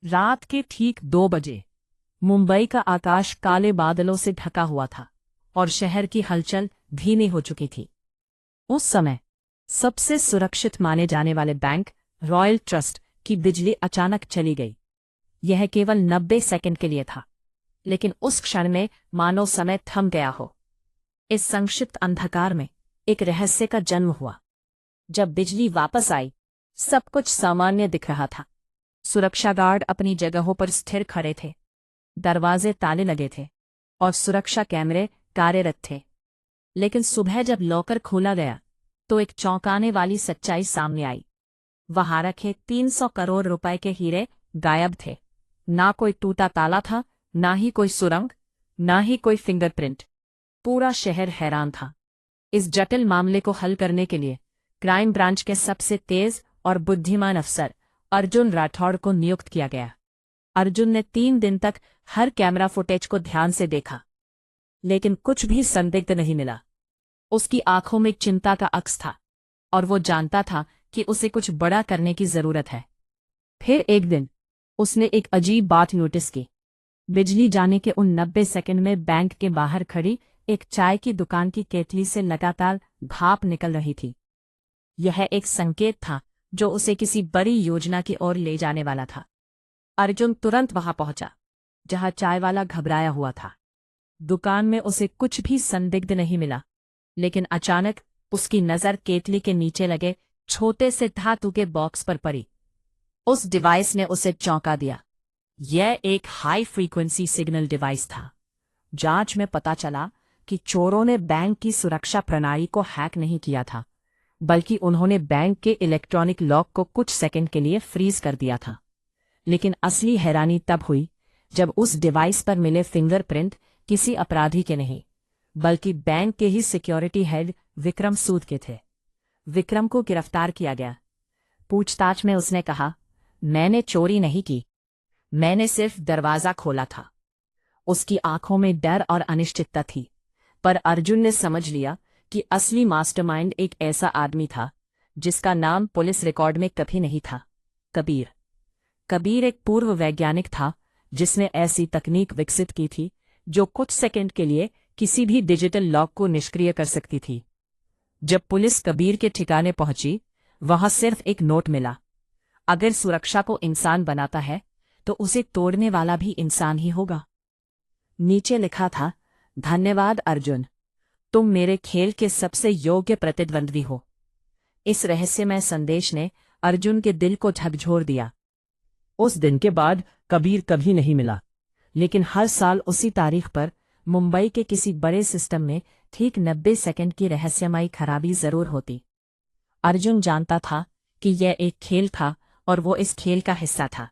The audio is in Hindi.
रात के ठीक 2 बजे मुंबई का आकाश काले बादलों से ढका हुआ था और शहर की हलचल धीमी हो चुकी थी। उस समय सबसे सुरक्षित माने जाने वाले बैंक रॉयल ट्रस्ट की बिजली अचानक चली गई। यह केवल 90 सेकंड के लिए था, लेकिन उस क्षण में मानो समय थम गया हो। इस संक्षिप्त अंधकार में एक रहस्य का जन्म हुआ। जब बिजली वापस आई, सब कुछ सामान्य दिख रहा था। सुरक्षा गार्ड अपनी जगहों पर स्थिर खड़े थे, दरवाजे ताले लगे थे और सुरक्षा कैमरे कार्यरत थे। लेकिन सुबह जब लॉकर खोला गया तो एक चौंकाने वाली सच्चाई सामने आई। वहां रखे 300 करोड़ रुपए के हीरे गायब थे। ना कोई टूटा ताला था, ना ही कोई सुरंग, ना ही कोई फिंगरप्रिंट। पूरा शहर हैरान था। इस जटिल मामले को हल करने के लिए क्राइम ब्रांच के सबसे तेज और बुद्धिमान अफसर अर्जुन राठौड़ को नियुक्त किया गया। अर्जुन ने 3 दिन तक हर कैमरा फुटेज को ध्यान से देखा, लेकिन कुछ भी संदिग्ध नहीं मिला। उसकी आंखों में चिंता का अक्स था और वो जानता था कि उसे कुछ बड़ा करने की जरूरत है। फिर एक दिन उसने एक अजीब बात नोटिस की। बिजली जाने के उन 90 सेकंड में बैंक के बाहर खड़ी एक चाय की दुकान की केतली से लगातार भाप निकल रही थी। यह एक संकेत था जो उसे किसी बड़ी योजना की ओर ले जाने वाला था। अर्जुन तुरंत वहां पहुंचा, जहां चाय वाला घबराया हुआ था। दुकान में उसे कुछ भी संदिग्ध नहीं मिला, लेकिन अचानक उसकी नजर केतली के नीचे लगे छोटे से धातु के बॉक्स पर पड़ी। उस डिवाइस ने उसे चौंका दिया। यह एक हाई फ्रीक्वेंसी सिग्नल डिवाइस था। जांच में पता चला कि चोरों ने बैंक की सुरक्षा प्रणाली को हैक नहीं किया था, बल्कि उन्होंने बैंक के इलेक्ट्रॉनिक लॉक को कुछ सेकंड के लिए फ्रीज कर दिया था। लेकिन असली हैरानी तब हुई जब उस डिवाइस पर मिले फिंगरप्रिंट किसी अपराधी के नहीं, बल्कि बैंक के ही सिक्योरिटी हेड विक्रम सूद के थे। विक्रम को गिरफ्तार किया गया। पूछताछ में उसने कहा, मैंने चोरी नहीं की, मैंने सिर्फ दरवाजा खोला था। उसकी आंखों में डर और अनिश्चितता थी, पर अर्जुन ने समझ लिया कि असली मास्टरमाइंड एक ऐसा आदमी था जिसका नाम पुलिस रिकॉर्ड में कभी नहीं था। कबीर। कबीर एक पूर्व वैज्ञानिक था जिसने ऐसी तकनीक विकसित की थी जो कुछ सेकंड के लिए किसी भी डिजिटल लॉक को निष्क्रिय कर सकती थी। जब पुलिस कबीर के ठिकाने पहुंची, वहां सिर्फ एक नोट मिला। अगर सुरक्षा को इंसान बनाता है तो उसे तोड़ने वाला भी इंसान ही होगा। नीचे लिखा था, धन्यवाद अर्जुन, तुम मेरे खेल के सबसे योग्य प्रतिद्वंद्वी हो। इस रहस्यमय संदेश ने अर्जुन के दिल को झकझोर दिया। उस दिन के बाद कबीर कभी नहीं मिला, लेकिन हर साल उसी तारीख पर मुंबई के किसी बड़े सिस्टम में ठीक 90 सेकंड की रहस्यमयी खराबी जरूर होती। अर्जुन जानता था कि यह एक खेल था और वो इस खेल का हिस्सा था।